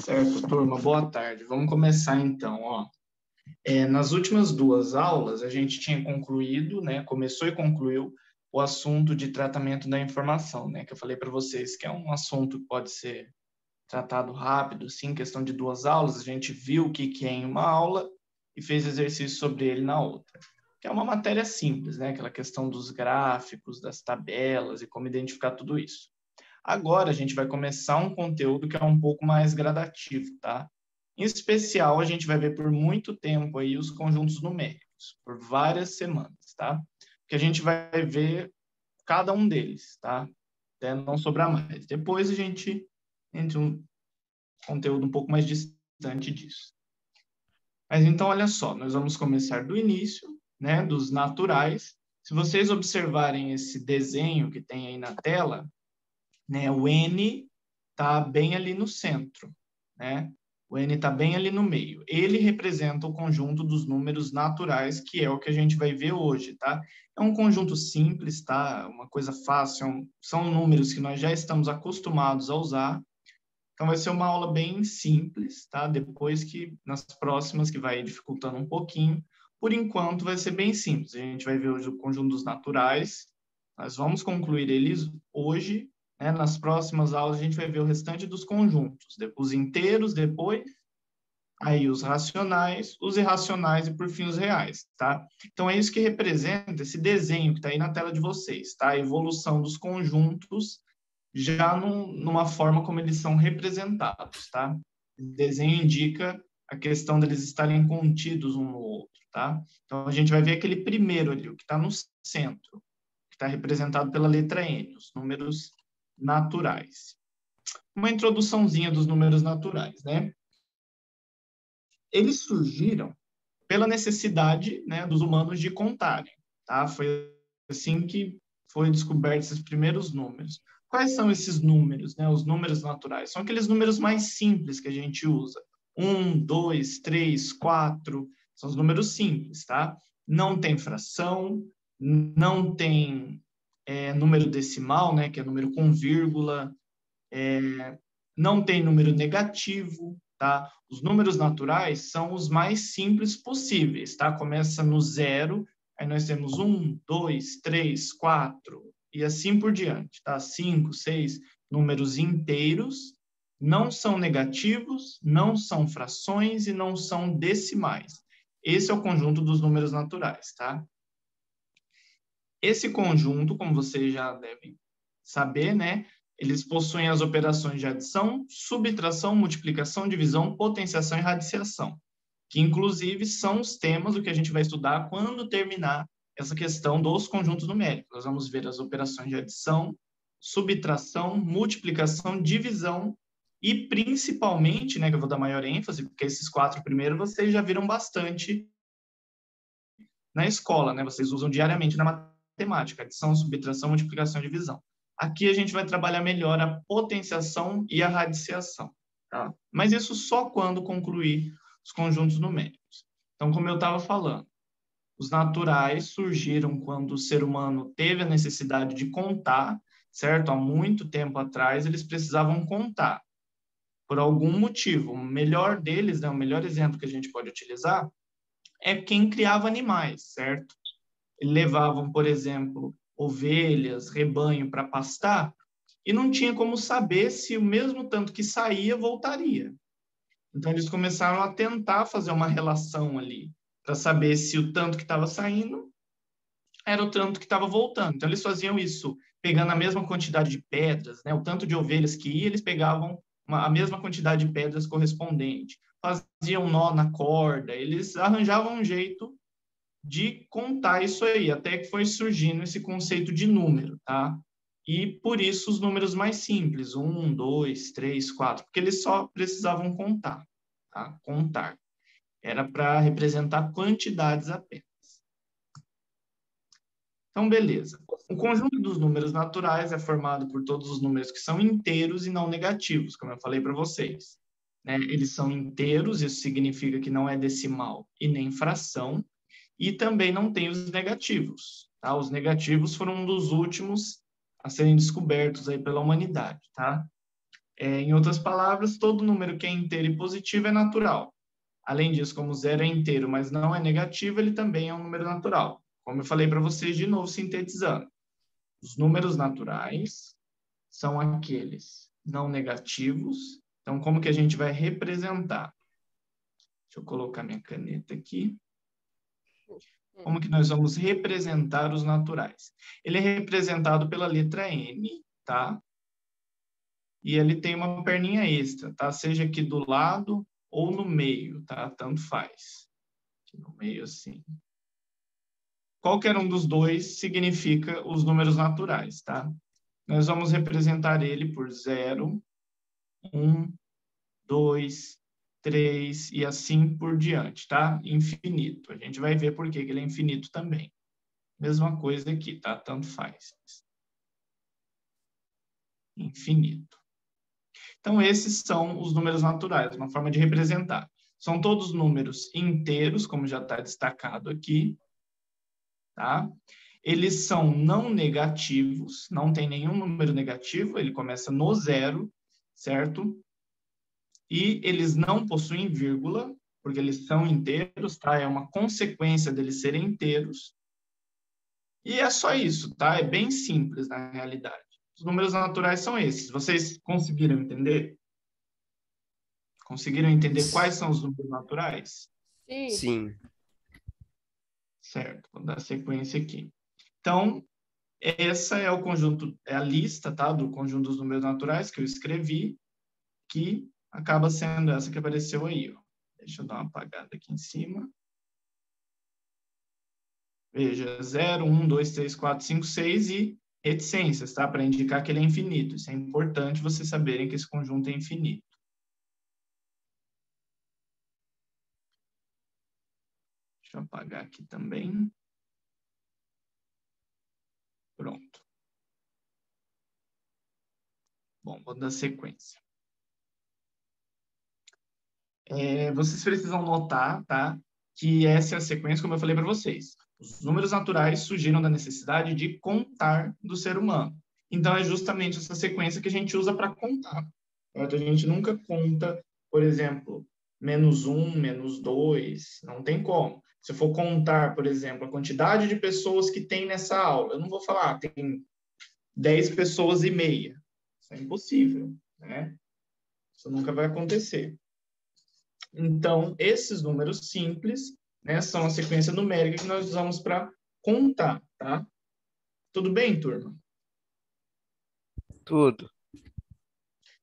Certo, turma, boa tarde. Vamos começar então, ó. Nas últimas duas aulas, a gente tinha concluído, né, começou e concluiu o assunto de tratamento da informação, né, que eu falei para vocês, que é um assunto que pode ser tratado rápido, sim, questão de duas aulas. A gente viu o que que é em uma aula e fez exercício sobre ele na outra, que é uma matéria simples, né, aquela questão dos gráficos, das tabelas e como identificar tudo isso. Agora a gente vai começar um conteúdo que é um pouco mais gradativo, tá? Em especial, a gente vai ver por muito tempo aí os conjuntos numéricos, por várias semanas, tá? Que a gente vai ver cada um deles, tá? Até não sobrar mais. Depois a gente entra um conteúdo um pouco mais distante disso. Mas então, olha só, nós vamos começar do início, né, dos naturais. Se vocês observarem esse desenho que tem aí na tela, né, o N está bem ali no centro, né? O N está bem ali no meio. Ele representa o conjunto dos números naturais, que é o que a gente vai ver hoje, tá? É um conjunto simples, tá? Uma coisa fácil, são números que nós já estamos acostumados a usar. Então vai ser uma aula bem simples, tá? Depois que nas próximas que vai dificultando um pouquinho. Por enquanto vai ser bem simples. A gente vai ver hoje o conjunto dos naturais. Nós vamos concluir eles hoje, né? Nas próximas aulas a gente vai ver o restante dos conjuntos, os inteiros depois, aí os racionais, os irracionais e por fim os reais, tá? Então é isso que representa esse desenho que está aí na tela de vocês, tá? A evolução dos conjuntos já numa forma como eles são representados, tá? O desenho indica a questão deles estarem contidos um no outro, tá? Então a gente vai ver aquele primeiro ali, o que está no centro, que está representado pela letra N, os números naturais. Uma introduçãozinha dos números naturais, né? Eles surgiram pela necessidade, né, dos humanos de contarem, tá? Foi assim que foi descoberto esses primeiros números. Quais são esses números, né? Os números naturais são aqueles números mais simples que a gente usa. 1, 2, 3, 4, são os números simples, tá? Não tem fração, não tem número decimal, né? Que é número com vírgula, não tem número negativo, tá? Os números naturais são os mais simples possíveis, tá? Começa no zero, aí nós temos 1, 2, 3, 4 e assim por diante, tá? 5, 6, números inteiros, não são negativos, não são frações e não são decimais. Esse é o conjunto dos números naturais, tá? Esse conjunto, como vocês já devem saber, né? Eles possuem as operações de adição, subtração, multiplicação, divisão, potenciação e radiciação, que inclusive são os temas do que a gente vai estudar quando terminar essa questão dos conjuntos numéricos. Nós vamos ver as operações de adição, subtração, multiplicação, divisão e principalmente, né, que eu vou dar maior ênfase, porque esses quatro primeiros vocês já viram bastante na escola, né? Vocês usam diariamente na matemática, adição, subtração, multiplicação e divisão. Aqui a gente vai trabalhar melhor a potenciação e a radiciação, tá? Mas isso só quando concluir os conjuntos numéricos. Então, como eu estava falando, os naturais surgiram quando o ser humano teve a necessidade de contar, certo? Há muito tempo atrás, eles precisavam contar, por algum motivo. O melhor deles, né, o melhor exemplo que a gente pode utilizar é quem criava animais, certo? Levavam, por exemplo, ovelhas, rebanho para pastar e não tinha como saber se o mesmo tanto que saía voltaria. Então eles começaram a tentar fazer uma relação ali para saber se o tanto que estava saindo era o tanto que estava voltando. Então eles faziam isso pegando a mesma quantidade de pedras, né? O tanto de ovelhas que ia, eles pegavam a mesma quantidade de pedras correspondente. Faziam nó na corda, eles arranjavam um jeito de contar isso aí, até que foi surgindo esse conceito de número, tá? E por isso os números mais simples, 1, 2, 3, 4, porque eles só precisavam contar, tá? Contar. Era para representar quantidades apenas. Então, beleza. O conjunto dos números naturais é formado por todos os números que são inteiros e não negativos, como eu falei para vocês. Né? Eles são inteiros, isso significa que não é decimal e nem fração, e também não tem os negativos. Tá? Os negativos foram um dos últimos a serem descobertos aí pela humanidade. Tá? Em outras palavras, todo número que é inteiro e positivo é natural. Além disso, como 0 é inteiro, mas não é negativo, ele também é um número natural. Como eu falei para vocês, de novo, sintetizando. Os números naturais são aqueles não negativos. Então, como que a gente vai representar? Deixa eu colocar minha caneta aqui. Como que nós vamos representar os naturais? Ele é representado pela letra N, tá? E ele tem uma perninha extra, tá? Seja aqui do lado ou no meio, tá? Tanto faz. Aqui no meio, assim. Qualquer um dos dois significa os números naturais, tá? Nós vamos representar ele por 0, 1, 2, 3 e assim por diante, tá? Infinito. A gente vai ver por que ele é infinito também. Mesma coisa aqui, tá? Tanto faz. Infinito. Então, esses são os números naturais, uma forma de representar. São todos números inteiros, como já está destacado aqui, tá? Eles são não negativos, não tem nenhum número negativo, ele começa no 0, certo? E eles não possuem vírgula, porque eles são inteiros, tá? É uma consequência deles serem inteiros. E é só isso, tá? É bem simples na realidade. Os números naturais são esses. Vocês conseguiram entender? Conseguiram entender quais são os números naturais? Sim. Certo, vou dar sequência aqui. Então, essa é o conjunto, é a lista, tá, do conjunto dos números naturais que eu escrevi, que acaba sendo essa que apareceu aí, ó. Deixa eu dar uma apagada aqui em cima. Veja, 0, 1, 2, 3, 4, 5, 6 e reticências, tá? Para indicar que ele é infinito. Isso é importante vocês saberem que esse conjunto é infinito. Deixa eu apagar aqui também. Pronto. Bom, vou dar sequência. Vocês precisam notar, tá? Que essa é a sequência, como eu falei para vocês. Os números naturais surgiram da necessidade de contar do ser humano. Então, é justamente essa sequência que a gente usa para contar. Certo? A gente nunca conta, por exemplo, -1, -2, não tem como. Se eu for contar, por exemplo, a quantidade de pessoas que tem nessa aula, eu não vou falar, tem 10 pessoas e meia. Isso é impossível, né? Isso nunca vai acontecer. Então, esses números simples, né, são a sequência numérica que nós usamos para contar, tá? Tudo bem, turma? Tudo.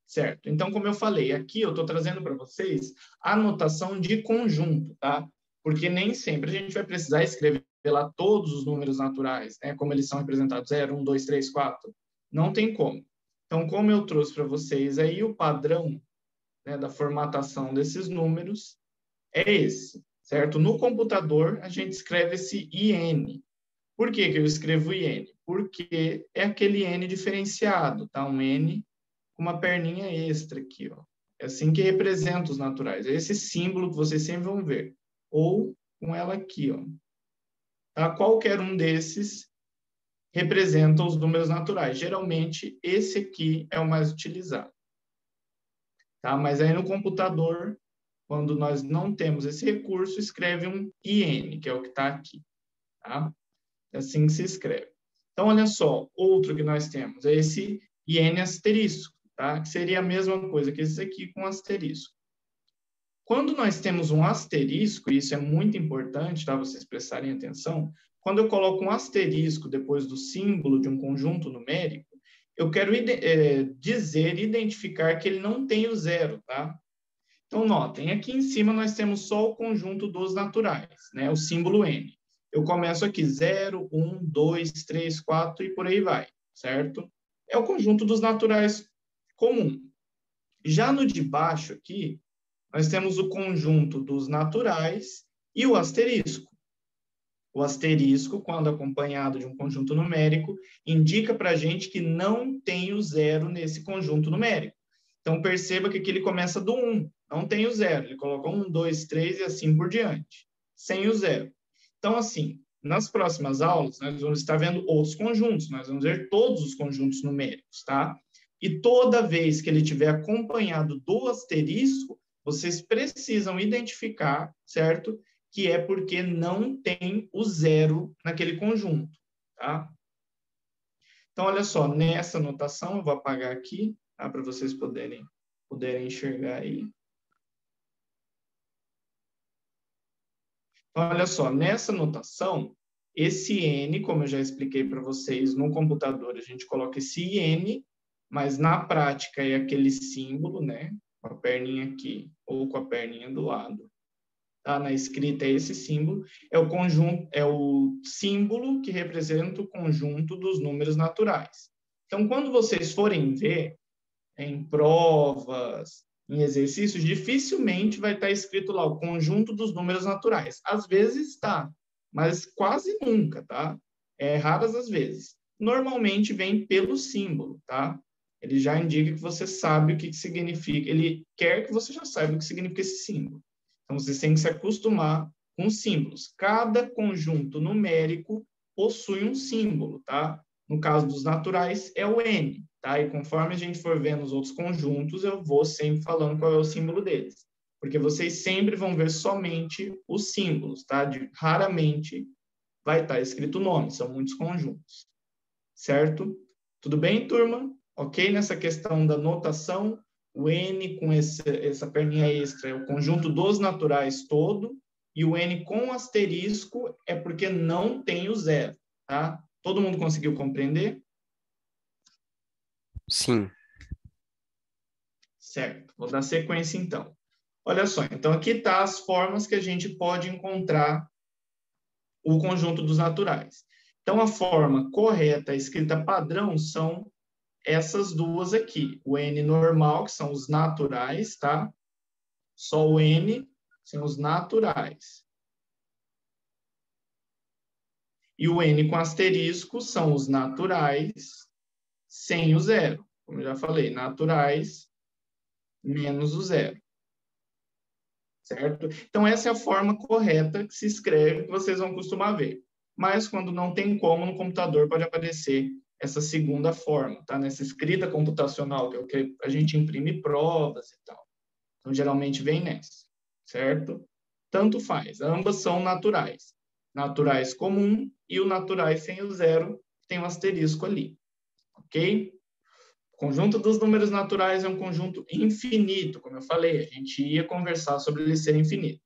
Certo. Então, como eu falei, aqui eu estou trazendo para vocês a notação de conjunto, tá? Porque nem sempre a gente vai precisar escrever lá todos os números naturais, né? Como eles são representados, 0, 1, 2, 3, 4. Não tem como. Então, como eu trouxe para vocês aí o padrão, né, da formatação desses números, é esse, certo? No computador, a gente escreve esse IN. Por que que eu escrevo IN? Porque é aquele N diferenciado, tá? Um N com uma perninha extra aqui, ó. É assim que representa os naturais. É esse símbolo que vocês sempre vão ver. Ou com ela aqui, ó. Tá? Qualquer um desses representa os números naturais. Geralmente, esse aqui é o mais utilizado. Tá? Mas aí no computador, quando nós não temos esse recurso, escreve um IN, que é o que está aqui. Tá? É assim que se escreve. Então, olha só, outro que nós temos é esse IN asterisco, tá? Que seria a mesma coisa que esse aqui com asterisco. Quando nós temos um asterisco, e isso é muito importante, tá? Vocês prestarem atenção, quando eu coloco um asterisco depois do símbolo de um conjunto numérico, eu quero dizer, identificar que ele não tem o zero, tá? Então, notem, aqui em cima nós temos só o conjunto dos naturais, né? O símbolo N. Eu começo aqui 0, 1, 2, 3, 4 e por aí vai, certo? É o conjunto dos naturais comum. Já no de baixo aqui, nós temos o conjunto dos naturais e o asterisco. O asterisco, quando acompanhado de um conjunto numérico, indica para a gente que não tem o zero nesse conjunto numérico. Então, perceba que aqui ele começa do 1, não tem o zero. Ele coloca 1, 2, 3 e assim por diante, sem o zero. Então, assim, nas próximas aulas, nós vamos estar vendo outros conjuntos, nós vamos ver todos os conjuntos numéricos, tá? E toda vez que ele tiver acompanhado do asterisco, vocês precisam identificar, certo? Que é porque não tem o zero naquele conjunto, tá? Então, olha só, nessa notação, eu vou apagar aqui, tá? Para vocês poderem enxergar aí. Então, olha só, nessa notação, esse N, como eu já expliquei para vocês, no computador a gente coloca esse IN, mas na prática é aquele símbolo, né? Com a perninha aqui ou com a perninha do lado. Tá? Na escrita é esse símbolo, é o conjunto, é o símbolo que representa o conjunto dos números naturais. Então, quando vocês forem ver em provas, em exercícios, dificilmente vai estar escrito lá o conjunto dos números naturais. Às vezes está, mas quase nunca, tá? É raras as vezes. Normalmente vem pelo símbolo, tá? Ele já indica que você sabe o que significa, ele quer que você já saiba o que significa esse símbolo. Então, vocês têm que se acostumar com símbolos. Cada conjunto numérico possui um símbolo, tá? No caso dos naturais, é o N, tá? E conforme a gente for vendo os outros conjuntos, eu vou sempre falando qual é o símbolo deles. Porque vocês sempre vão ver somente os símbolos, tá? Raramente vai estar escrito o nome, são muitos conjuntos. Certo? Tudo bem, turma? Ok? Nessa questão da notação, o N com essa perninha extra é o conjunto dos naturais todo, e o N com asterisco é porque não tem o zero, tá? Todo mundo conseguiu compreender? Sim. Certo. Vou dar sequência, então. Olha só, então aqui está as formas que a gente pode encontrar o conjunto dos naturais. Então, a forma correta, a escrita padrão, são essas duas aqui. O N normal, que são os naturais, tá? Só o N são os naturais. E o N com asterisco são os naturais sem o zero. Como eu já falei, naturais menos o zero. Certo? Então, essa é a forma correta que se escreve, que vocês vão costumar ver. Mas, quando não tem como, no computador pode aparecer essa segunda forma, tá? Nessa escrita computacional, que é o que a gente imprime provas e tal. Então, geralmente vem nessa, certo? Tanto faz, ambas são naturais. Naturais comum e o naturais sem o zero, tem um asterisco ali, ok? O conjunto dos números naturais é um conjunto infinito, como eu falei, a gente ia conversar sobre ele ser infinito. O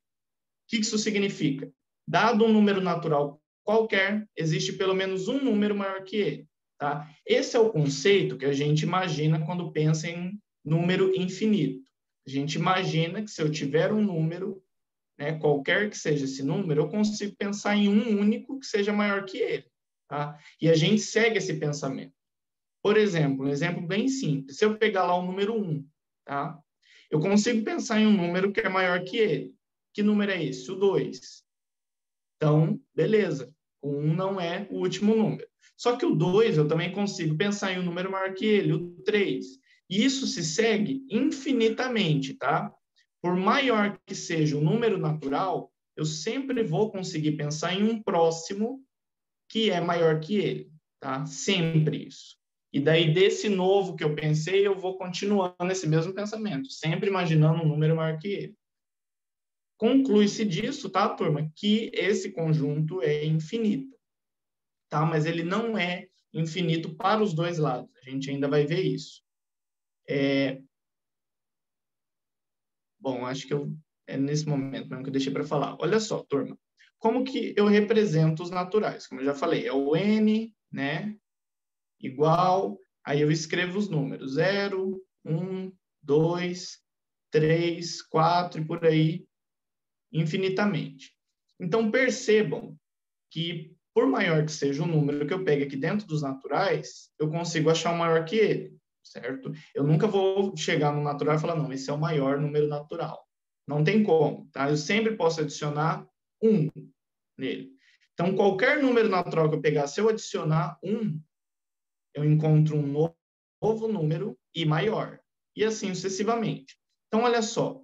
que isso significa? Dado um número natural qualquer, existe pelo menos um número maior que ele. Tá? Esse é o conceito que a gente imagina quando pensa em número infinito. A gente imagina que se eu tiver um número, né, qualquer que seja esse número, eu consigo pensar em um único que seja maior que ele. Tá? E a gente segue esse pensamento. Por exemplo, um exemplo bem simples. Se eu pegar lá o número 1, tá? Eu consigo pensar em um número que é maior que ele. Que número é esse? O 2. Então, beleza. O 1 não é o último número. Só que o 2 eu também consigo pensar em um número maior que ele, o 3. E isso se segue infinitamente, tá? Por maior que seja o número natural, eu sempre vou conseguir pensar em um próximo que é maior que ele, tá? Sempre isso. E daí, desse novo que eu pensei, eu vou continuando esse mesmo pensamento, sempre imaginando um número maior que ele. Conclui-se disso, tá, turma, que esse conjunto é infinito, tá? Mas ele não é infinito para os dois lados. A gente ainda vai ver isso. Bom, acho que é nesse momento mesmo que eu deixei para falar. Olha só, turma. Como que eu represento os naturais? Como eu já falei, é o N, né? Igual, aí eu escrevo os números 0, 1, 2, 3, 4 e por aí, infinitamente. Então, percebam que, por maior que seja o número que eu pegue aqui dentro dos naturais, eu consigo achar um maior que ele, certo? Eu nunca vou chegar no natural e falar, não, esse é o maior número natural. Não tem como, tá? Eu sempre posso adicionar 1 nele. Então, qualquer número natural que eu pegar, se eu adicionar 1, eu encontro um novo número e maior. E assim sucessivamente. Então, olha só.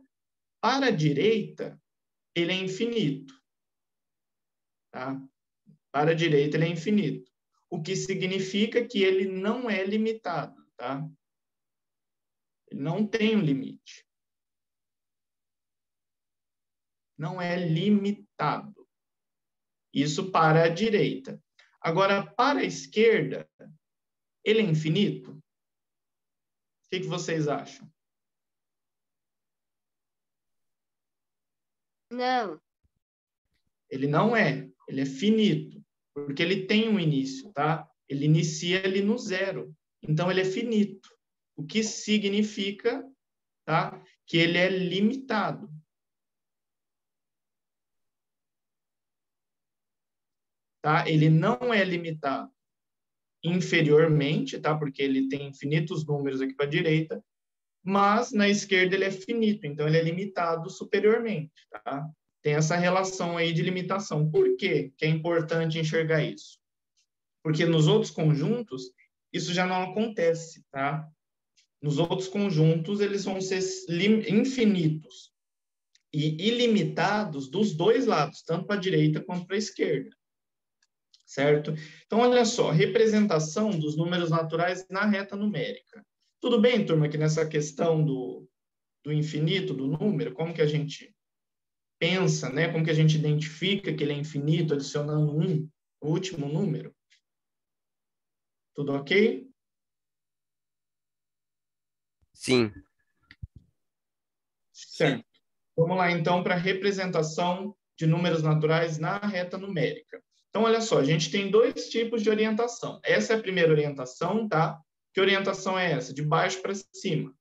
Para a direita, ele é infinito. Tá? Para a direita, ele é infinito. O que significa que ele não é limitado. Tá? Ele não tem um limite. Não é limitado. Isso para a direita. Agora, para a esquerda, ele é infinito? O que vocês acham? Não. Ele não é. Ele é finito. Porque ele tem um início, tá? Ele inicia ali no zero. Então, ele é finito. O que significa, tá? Que ele é limitado. Tá? Ele não é limitado inferiormente, tá? Porque ele tem infinitos números aqui para a direita, mas na esquerda ele é finito, então ele é limitado superiormente, tá? Tem essa relação aí de limitação. Por quê que é importante enxergar isso? Porque nos outros conjuntos isso já não acontece, tá? Nos outros conjuntos eles vão ser infinitos e ilimitados dos dois lados, tanto para a direita quanto para a esquerda. Certo? Então, olha só, representação dos números naturais na reta numérica. Tudo bem, turma, que nessa questão do infinito, do número, como que a gente pensa, né? Como que a gente identifica que ele é infinito adicionando um, o último número? Tudo ok? Sim. Certo. Vamos lá, então, para a representação de números naturais na reta numérica. Então, olha só, a gente tem dois tipos de orientação. Essa é a primeira orientação, tá? Que orientação é essa? De baixo para cima.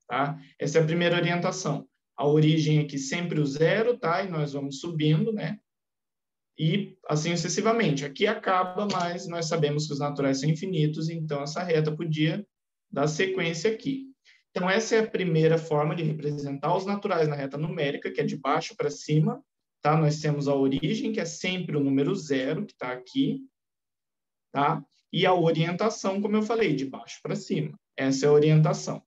Tá? Essa é a primeira orientação. A origem aqui sempre o zero, tá? E nós vamos subindo, né? E assim sucessivamente. Aqui acaba, mas nós sabemos que os naturais são infinitos, então essa reta podia dar sequência aqui. Então, essa é a primeira forma de representar os naturais na reta numérica, que é de baixo para cima. Tá? Nós temos a origem, que é sempre o número zero, que está aqui. Tá? E a orientação, como eu falei, de baixo para cima. Essa é a orientação.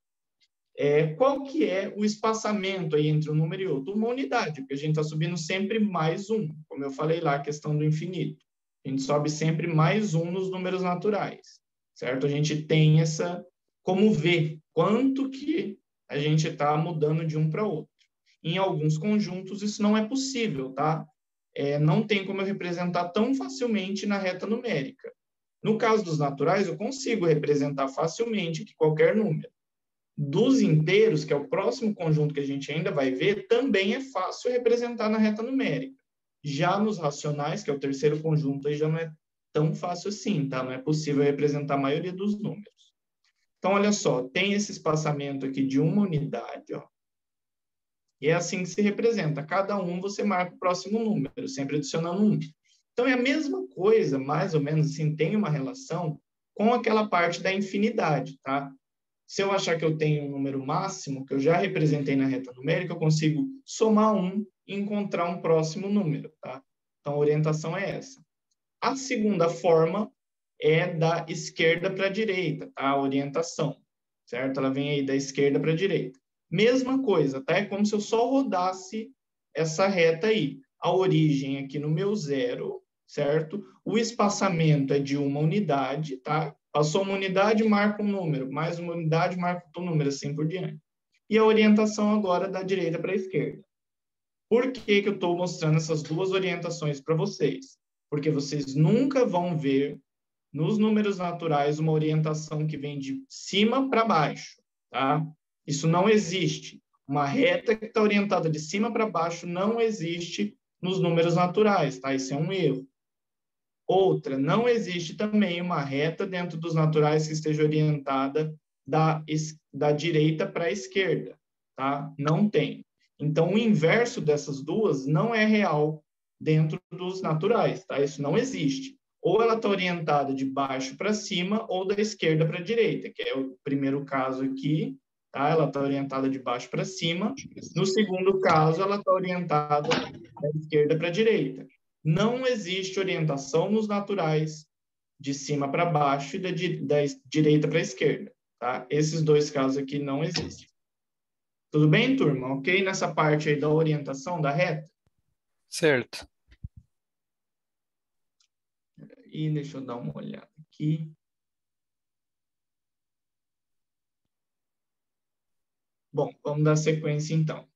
Qual que é o espaçamento aí entre um número e outro? Uma unidade, porque a gente está subindo sempre mais um, como eu falei lá, a questão do infinito. A gente sobe sempre mais um nos números naturais, certo? A gente tem essa, como ver quanto que a gente está mudando de um para outro. Em alguns conjuntos isso não é possível, tá? Não tem como eu representar tão facilmente na reta numérica. No caso dos naturais, eu consigo representar facilmente que qualquer número. Dos inteiros, que é o próximo conjunto que a gente ainda vai ver, também é fácil representar na reta numérica. Já nos racionais, que é o terceiro conjunto, aí já não é tão fácil assim, tá? Não é possível representar a maioria dos números. Então, olha só, tem esse espaçamento aqui de uma unidade, ó. E é assim que se representa. Cada um você marca o próximo número, sempre adicionando um. Então, é a mesma coisa, mais ou menos assim, tem uma relação com aquela parte da infinidade, tá? Se eu achar que eu tenho um número máximo, que eu já representei na reta numérica, eu consigo somar um e encontrar um próximo número, tá? Então, a orientação é essa. A segunda forma é da esquerda para a direita, tá? A orientação, certo? Ela vem aí da esquerda para a direita. Mesma coisa, tá? É como se eu só rodasse essa reta aí. A origem aqui no meu zero, certo? O espaçamento é de uma unidade, tá? Passou uma unidade, marca um número. Mais uma unidade, marca outro número, assim por diante. E a orientação agora da direita para a esquerda. Por que eu estou mostrando essas duas orientações para vocês? Porque vocês nunca vão ver nos números naturais uma orientação que vem de cima para baixo, tá? Isso não existe. Uma reta que está orientada de cima para baixo não existe nos números naturais, tá? Isso é um erro. Outra, não existe também uma reta dentro dos naturais que esteja orientada da direita para a esquerda, tá? Não tem. Então, o inverso dessas duas não é real dentro dos naturais, tá? Isso não existe. Ou ela está orientada de baixo para cima ou da esquerda para a direita, que é o primeiro caso aqui, tá? Ela está orientada de baixo para cima. No segundo caso, ela está orientada da esquerda para a direita. Não existe orientação nos naturais de cima para baixo e da direita para a esquerda, tá? Esses dois casos aqui não existem. Tudo bem, turma? Ok? Nessa parte aí da orientação da reta? Certo. E deixa eu dar uma olhada aqui. Bom, vamos dar sequência então.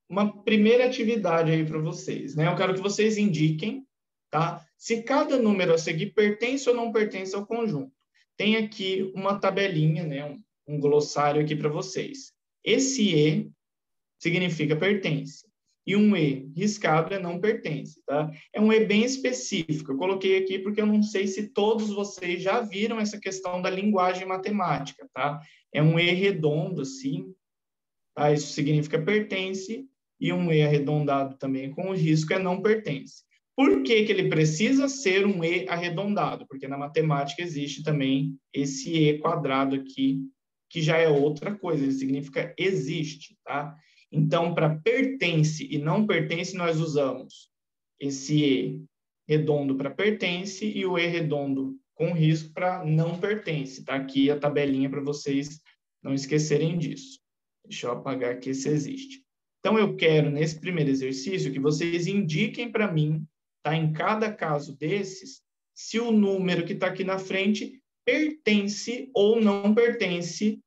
Uma primeira atividade aí para vocês, né? Eu quero que vocês indiquem, tá? Se cada número a seguir pertence ou não pertence ao conjunto. Tem aqui uma tabelinha, né? Um glossário aqui para vocês. Esse E significa pertence. E um E riscado é não pertence, tá? É um E bem específico. Eu coloquei aqui porque eu não sei se todos vocês já viram essa questão da linguagem matemática, tá? É um E redondo, assim, tá? Isso significa pertence, e um E arredondado também com o risco é não pertence. Por que que ele precisa ser um E arredondado? Porque na matemática existe também esse E quadrado aqui, que já é outra coisa, ele significa existe, tá? Então, para pertence e não pertence, nós usamos esse E redondo para pertence e o E redondo com risco para não pertence. Tá aqui a tabelinha para vocês não esquecerem disso. Deixa eu apagar aqui se existe. Então, eu quero, nesse primeiro exercício, que vocês indiquem para mim, tá, em cada caso desses, se o número que está aqui na frente pertence ou não pertence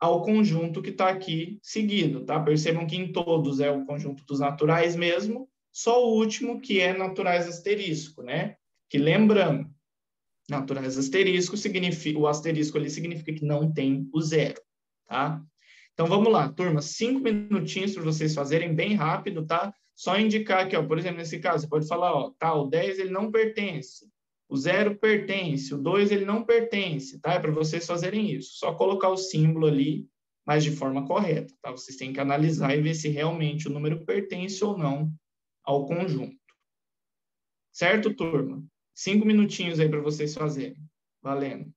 ao conjunto que está aqui seguido, tá? Percebam que em todos é o conjunto dos naturais mesmo, só o último que é naturais asterisco, né? Que lembrando, naturais asterisco significa, o asterisco ali significa que não tem o zero, tá? Então vamos lá, turma, 5 minutinhos para vocês fazerem bem rápido, tá? Só indicar aqui, ó, por exemplo, nesse caso, você pode falar, ó, tá, o 10 ele não pertence, o zero pertence, o 2 ele não pertence, tá? É para vocês fazerem isso. Só colocar o símbolo ali, mas de forma correta, tá? Vocês têm que analisar e ver se realmente o número pertence ou não ao conjunto. Certo, turma? 5 minutinhos aí para vocês fazerem. Valendo.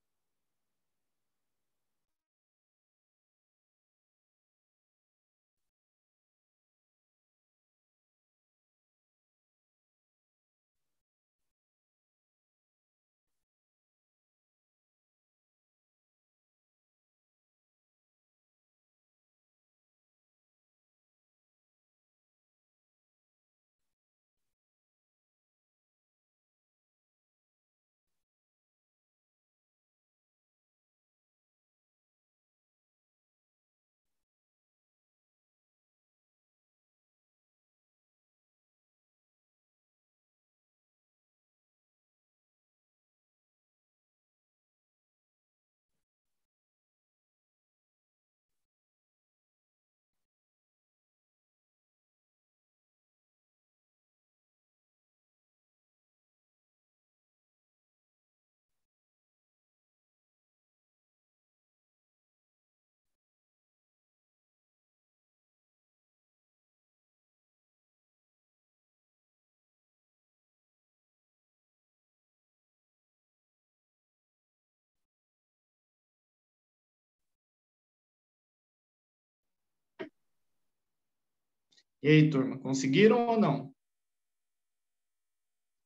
E aí, turma, conseguiram ou não?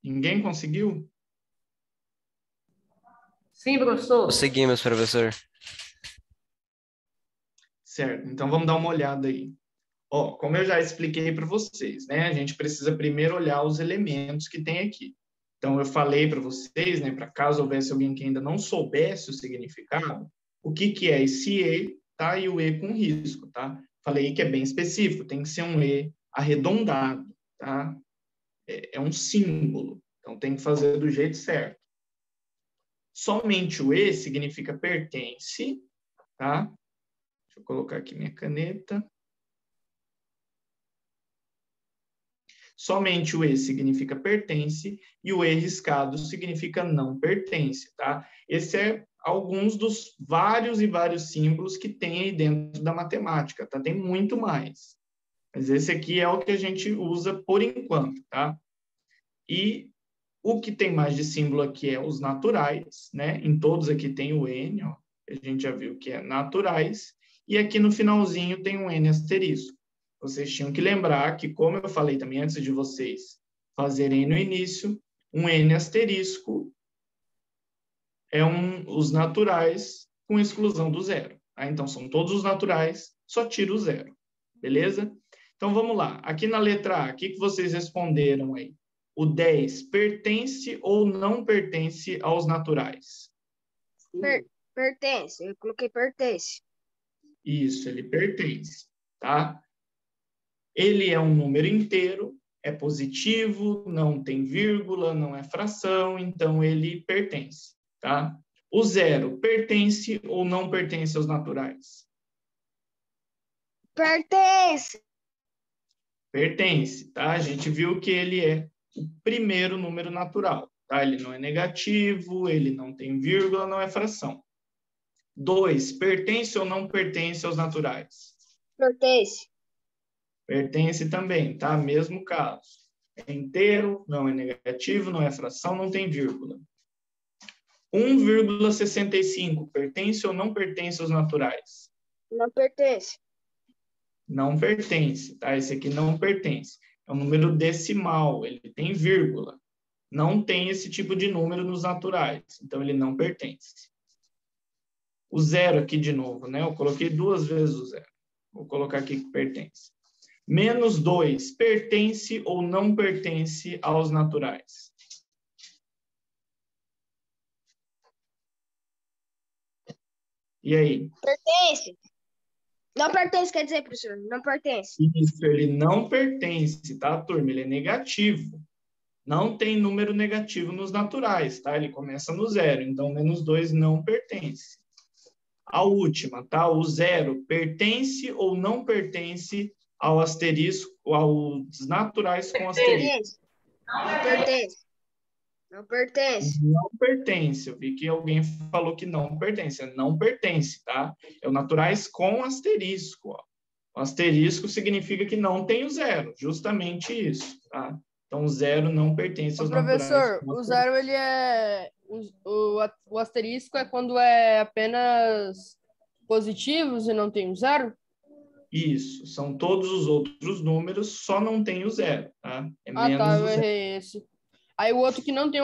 Ninguém conseguiu? Sim, professor. Conseguimos, professor. Certo, então vamos dar uma olhada aí. Ó, como eu já expliquei para vocês, né? A gente precisa primeiro olhar os elementos que tem aqui. Então, eu falei para vocês, né? Para caso houvesse alguém que ainda não soubesse o significado, o que que é esse E, tá? E o E com risco, tá? Falei que é bem específico, tem que ser um E arredondado, tá? É um símbolo, então tem que fazer do jeito certo. Somente o E significa pertence, tá? Deixa eu colocar aqui minha caneta. Somente o E significa pertence e o E riscado significa não pertence, tá? Esse é alguns dos vários e vários símbolos que tem aí dentro da matemática, tá? Tem muito mais. Mas esse aqui é o que a gente usa por enquanto, tá? E o que tem mais de símbolo aqui é os naturais, né? Em todos aqui tem o N, ó. A gente já viu que é naturais. E aqui no finalzinho tem um N asterisco. Vocês tinham que lembrar que, como eu falei também antes de vocês fazerem no início, um N asterisco é os naturais com exclusão do zero. Tá? Então, são todos os naturais, só tira o zero. Beleza? Então, vamos lá. Aqui na letra A, o que vocês responderam aí? O 10 pertence ou não pertence aos naturais? Pertence. Eu coloquei pertence. Isso, ele pertence, tá? Ele é um número inteiro, é positivo, não tem vírgula, não é fração, então ele pertence, tá? O zero pertence ou não pertence aos naturais? Pertence. Pertence, tá? A gente viu que ele é o primeiro número natural, tá? Ele não é negativo, ele não tem vírgula, não é fração. 2, pertence ou não pertence aos naturais? Pertence. Pertence também, tá? Mesmo caso. É inteiro, não é negativo, não é fração, não tem vírgula. 1,65 pertence ou não pertence aos naturais? Não pertence. Não pertence, tá? Esse aqui não pertence. É um número decimal, ele tem vírgula. Não tem esse tipo de número nos naturais, então ele não pertence. O zero aqui de novo, né? Eu coloquei 2 vezes o zero. Vou colocar aqui que pertence. Menos 2, pertence ou não pertence aos naturais? E aí? Pertence. Não pertence, quer dizer, professor, não pertence. Isso, ele não pertence, tá, turma? Ele é negativo. Não tem número negativo nos naturais, tá? Ele começa no zero, então menos 2 não pertence. A última, tá? O zero pertence ou não pertence ao asterisco, aos naturais com asterisco? Pertence. Não pertence. Não pertence. Não pertence. Eu vi que alguém falou que não pertence. Não pertence, tá? É o naturais com asterisco, ó. O asterisco significa que não tem o zero, justamente isso, tá? Então, o zero não pertence aos naturais. Professor, o zero, ele é... O asterisco é quando é apenas positivos e não tem o zero? Isso, são todos os outros números, só não tem o zero, tá? É menos Tá, eu o zero. errei esse. Aí o outro que não tem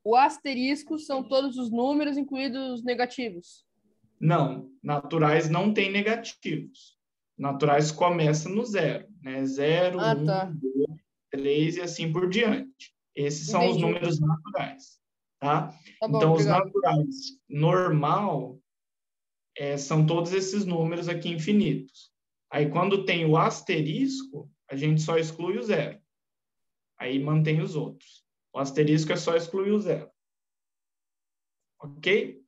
o asterisco são todos os números, incluídos os negativos. Não, naturais não tem negativos. Naturais começa no zero, né? 0, Tá. 1, 2, 3 e assim por diante. Esses são os Entendi. números naturais, tá? Tá bom, Então, obrigado. os naturais normal são todos esses números aqui infinitos. Aí, quando tem o asterisco, a gente só exclui o zero. Aí, mantém os outros. O asterisco é só excluir o zero. Ok?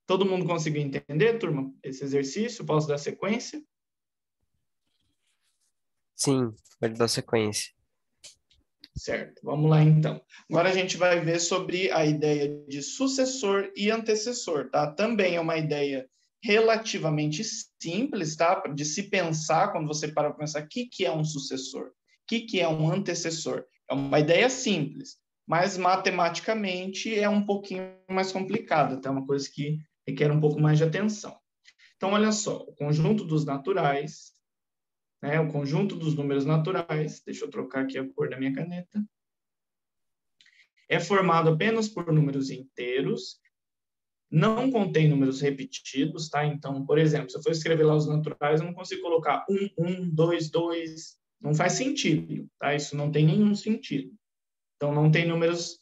Todo mundo conseguiu entender, turma, esse exercício? Posso dar sequência? Sim, pode dar sequência. Certo, vamos lá então. Agora a gente vai ver sobre a ideia de sucessor e antecessor, tá? Também é uma ideia relativamente simples, tá? De se pensar, quando você para pensar o que é um sucessor, o que é um antecessor. É uma ideia simples, mas matematicamente é um pouquinho mais complicada, tá? Uma coisa que requer um pouco mais de atenção. Então, olha só, o conjunto dos naturais, né, o conjunto dos números naturais, deixa eu trocar aqui a cor da minha caneta, é formado apenas por números inteiros, não contém números repetidos, tá? Então, por exemplo, se eu for escrever lá os naturais, eu não consigo colocar 1, 2, 2, não faz sentido, tá? Isso não tem nenhum sentido. Então, não tem números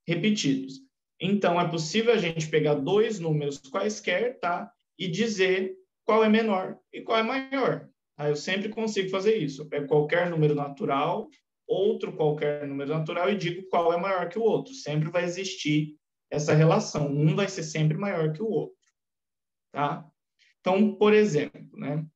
repetidos. Então, é possível a gente pegar dois números quaisquer, tá? E dizer qual é menor e qual é maior. Aí eu sempre consigo fazer isso. Eu pego qualquer número natural, outro qualquer número natural e digo qual é maior que o outro. Sempre vai existir essa relação. Um vai ser sempre maior que o outro, tá? Então, por exemplo, né?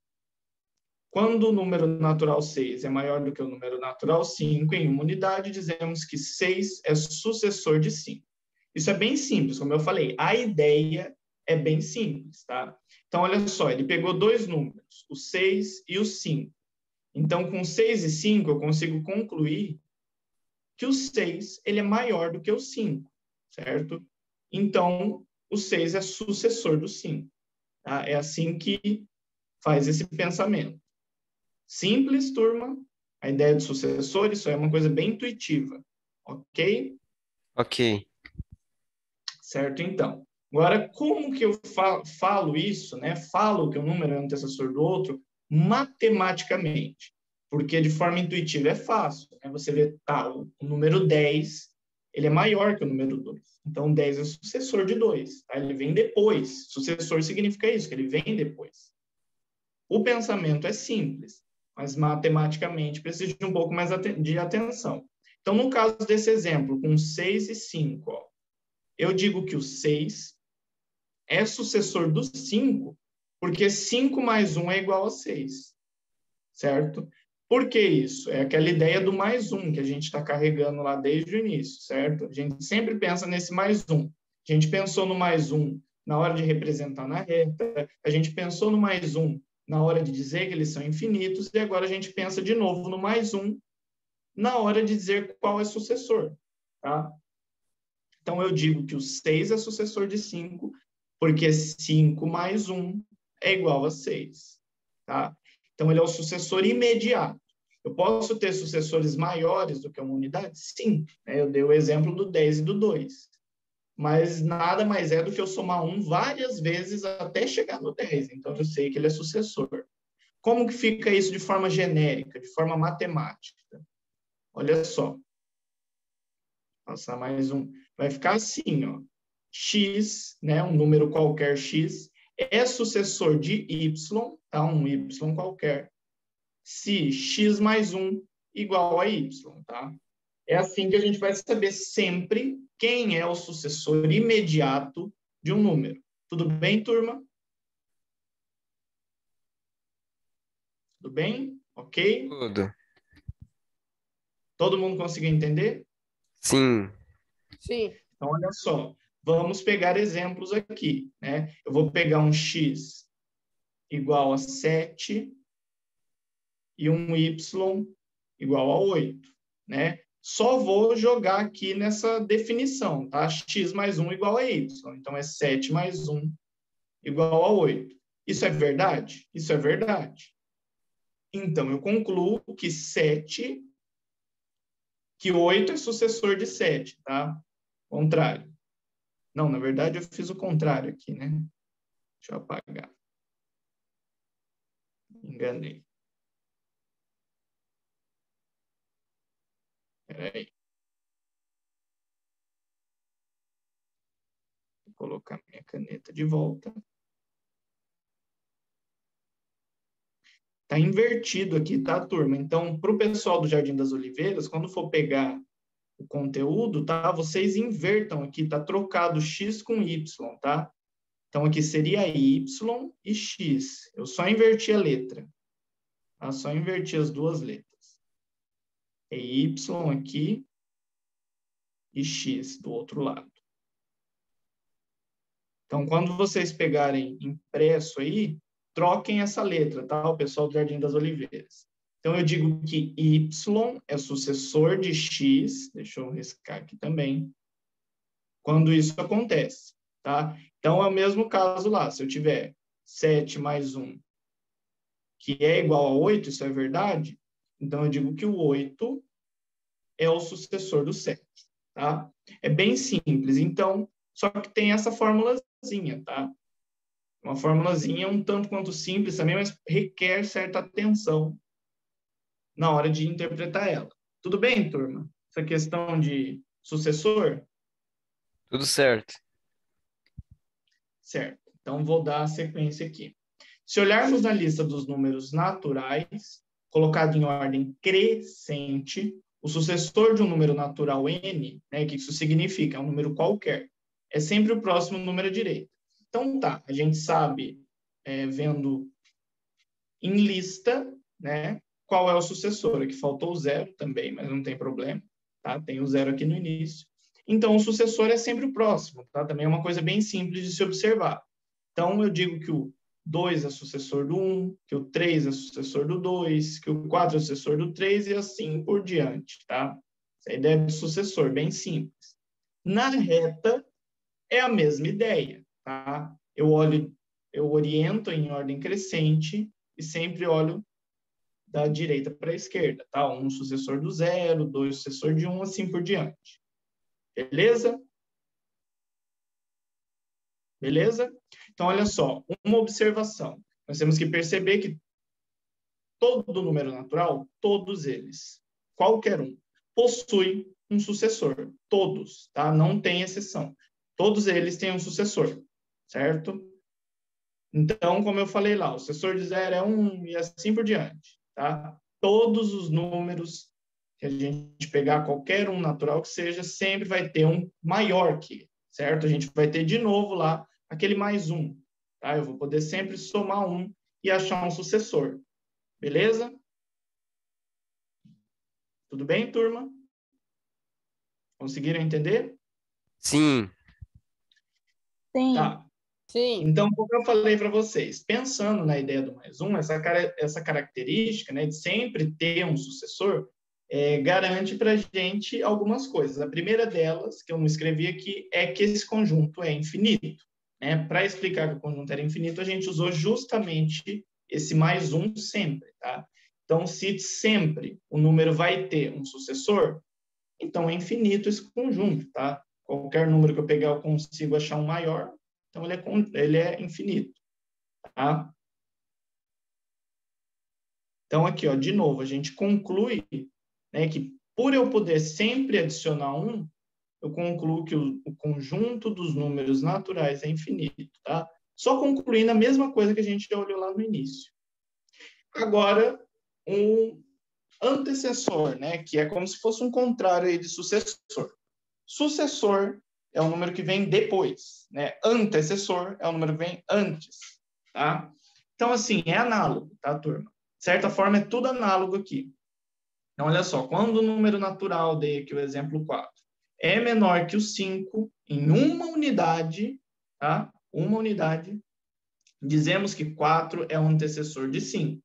Quando o número natural 6 é maior do que o número natural 5 em uma unidade, dizemos que 6 é sucessor de 5. Isso é bem simples, como eu falei. A ideia é bem simples, tá? Então, olha só, ele pegou dois números, o 6 e o 5. Então, com 6 e 5, eu consigo concluir que o 6 ele é maior do que o 5, certo? Então, o 6 é sucessor do 5. Tá? É assim que faz esse pensamento. Simples, turma. A ideia de sucessor, isso é uma coisa bem intuitiva. Ok? Ok. Certo, então. Agora, como que eu falo isso, né? Falo que um número é antecessor do outro matematicamente. Porque de forma intuitiva é fácil. Né? Você vê, tá, o número 10 ele é maior que o número 2. Então, 10 é sucessor de 2. Tá? Ele vem depois. Sucessor significa isso, que ele vem depois. O pensamento é simples, mas matematicamente precisa de um pouco mais de atenção. Então, no caso desse exemplo, com 6 e 5, ó, eu digo que o 6 é sucessor do 5, porque 5 mais 1 é igual a 6, certo? Por que isso? É aquela ideia do mais 1 que a gente está carregando lá desde o início, certo? A gente sempre pensa nesse mais 1. A gente pensou no mais 1 na hora de representar na reta, a gente pensou no mais 1 na hora de dizer que eles são infinitos, e agora a gente pensa de novo no mais 1 na hora de dizer qual é sucessor, tá? Então, eu digo que o 6 é sucessor de 5, porque 5 mais 1 é igual a 6, tá? Então, ele é o sucessor imediato. Eu posso ter sucessores maiores do que uma unidade? Sim. Eu dei o exemplo do 10 e do 2. Mas nada mais é do que eu somar 1 várias vezes até chegar no 10. Então, eu sei que ele é sucessor. Como que fica isso de forma genérica, de forma matemática? Olha só. Passar mais um. Vai ficar assim, ó. X, né, um número qualquer x, é sucessor de y, tá? Um y qualquer, se x mais 1 igual a y, tá? É assim que a gente vai saber sempre quem é o sucessor imediato de um número. Tudo bem, turma? Tudo bem? Ok? Tudo. Todo mundo conseguiu entender? Sim. Sim. Então, olha só. Vamos pegar exemplos aqui, né? Eu vou pegar um x igual a 7 e um y igual a 8, né? Só vou jogar aqui nessa definição, tá? X mais 1 igual a y. Então, é 7 mais 1 igual a 8. Isso é verdade? Isso é verdade. Então, eu concluo que 8 é sucessor de 7, tá? Contrário. Não, na verdade, eu fiz o contrário aqui, né? Deixa eu apagar. Enganei. Espera aí. Vou colocar minha caneta de volta. Está invertido aqui, tá, turma? Então, para o pessoal do Jardim das Oliveiras, quando for pegar o conteúdo, tá? Vocês invertam aqui, tá trocado x com y, tá? Então, aqui seria y e x. Eu só inverti a letra, tá? Só inverti as duas letras. É y aqui e x do outro lado. Então, quando vocês pegarem impresso aí, troquem essa letra, tá? O pessoal do Jardim das Oliveiras. Então, eu digo que y é sucessor de x, deixa eu riscar aqui também, quando isso acontece, tá? Então, é o mesmo caso lá, se eu tiver 7 mais 1, que é igual a 8, isso é verdade, então eu digo que o 8 é o sucessor do 7, tá? É bem simples, então, só que tem essa formulazinha, tá? Uma formulazinha um tanto quanto simples também, mas requer certa atenção na hora de interpretar ela. Tudo bem, turma? Essa questão de sucessor? Tudo certo. Certo. Então, vou dar a sequência aqui. Se olharmos na lista dos números naturais, colocado em ordem crescente, o sucessor de um número natural n, né, que isso significa? É um número qualquer. É sempre o próximo número à direita. Então, tá, a gente sabe, vendo em lista, né, qual é o sucessor. Aqui faltou o 0 também, mas não tem problema, tá? Tem o 0 aqui no início. Então, o sucessor é sempre o próximo, tá? Também é uma coisa bem simples de se observar. Então, eu digo que o 2 é sucessor do 1, que o 3 é sucessor do 2, que o 4 é sucessor do 3 e assim por diante, tá? Essa é a ideia de sucessor, bem simples. Na reta, é a mesma ideia, tá? Eu oriento em ordem crescente e sempre olho da direita para a esquerda, tá? Um sucessor do 0, 2 sucessor de 1, assim por diante. Beleza? Beleza? Então, olha só, uma observação. Nós temos que perceber que todo número natural, todos eles, qualquer um, possui um sucessor. Todos, tá? Não tem exceção. Todos eles têm um sucessor, certo? Então, como eu falei lá, o sucessor de 0 é 1 e assim por diante, tá? Todos os números que a gente pegar, qualquer um natural que seja, sempre vai ter um maior que, certo? A gente vai ter de novo lá aquele mais 1, tá? Eu vou poder sempre somar 1 e achar um sucessor, beleza? Tudo bem, turma? Conseguiram entender? Sim. Sim. Tá. Sim. Então, como eu falei para vocês, pensando na ideia do mais um, essa característica, né, de sempre ter um sucessor, garante para a gente algumas coisas. A primeira delas, que eu não escrevi aqui, é que esse conjunto é infinito. Né? Para explicar que o conjunto era infinito, a gente usou justamente esse mais um sempre. Tá? Então, se sempre o número vai ter um sucessor, então é infinito esse conjunto. Tá? Qualquer número que eu pegar, eu consigo achar um maior. Então, ele é infinito. Tá? Então, aqui, ó, de novo, a gente conclui, né, que por eu poder sempre adicionar 1, eu concluo que o conjunto dos números naturais é infinito. Tá? Só concluindo a mesma coisa que a gente já olhou lá no início. Agora, um antecessor, né, que é como se fosse um contrário aí de sucessor. Sucessor é o número que vem depois, né? Antecessor é o número que vem antes, tá? Então, assim, é análogo, tá, turma? De certa forma, é tudo análogo aqui. Então, olha só, quando o número natural, dei aqui o exemplo 4, é menor que o 5 em uma unidade, tá? Uma unidade, dizemos que 4 é um antecessor de 5.